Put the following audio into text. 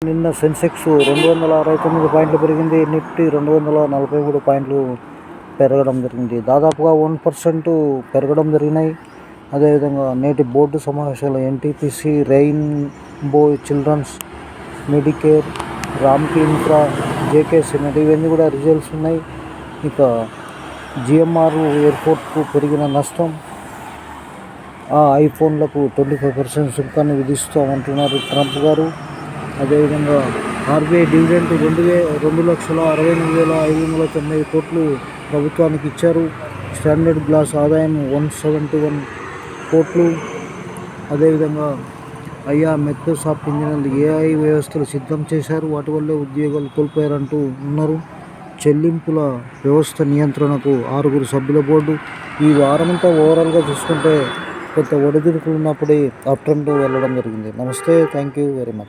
నిన్న సెన్సెక్స్ 269 పాయింట్లు పెరిగింది. నిఫ్టీ 243 పాయింట్లు పెరగడం జరిగింది. దాదాపుగా 1% పెరగడం జరిగినాయి. అదేవిధంగా నేటి బోర్డు సమావేశాలు NTPC, Rainbow Children's, Medicare, Ramky Infra, JK Cement ఇవన్నీ కూడా రిజల్ట్స్ ఉన్నాయి. ఇక జిఎంఆర్ ఎయిర్పోర్ట్కు పెరిగిన నష్టం, ఆ ఐఫోన్లకు 25% సుంకాన్ని విధిస్తామంటున్నారు ట్రంప్ గారు. అదేవిధంగా ఆర్బీఐ డివిడెండ్ 2,68,590 కోట్లు ప్రభుత్వానికి ఇచ్చారు. స్టాండర్డ్ గ్లాస్ ఆదాయం 171 కోట్లు. అదేవిధంగా మైక్రోసాఫ్ట్ ఇంజనీర్లు ఏఐ వ్యవస్థలు సిద్ధం చేశారు, వాటి వల్లే ఉద్యోగాలు కోల్పోయారంటూ ఉన్నారు. చెల్లింపుల వ్యవస్థ నియంత్రణకు 6 సభ్యుల బోర్డు. ఈ వారమంతా ఓవరాల్గా చూసుకుంటే కొంత ఒడిదుడుకులు ఉన్నప్పుడే అప్ ట్రెండ్ వెళ్ళడం జరిగింది. నమస్తే, థ్యాంక్ యూ వెరీ మచ్.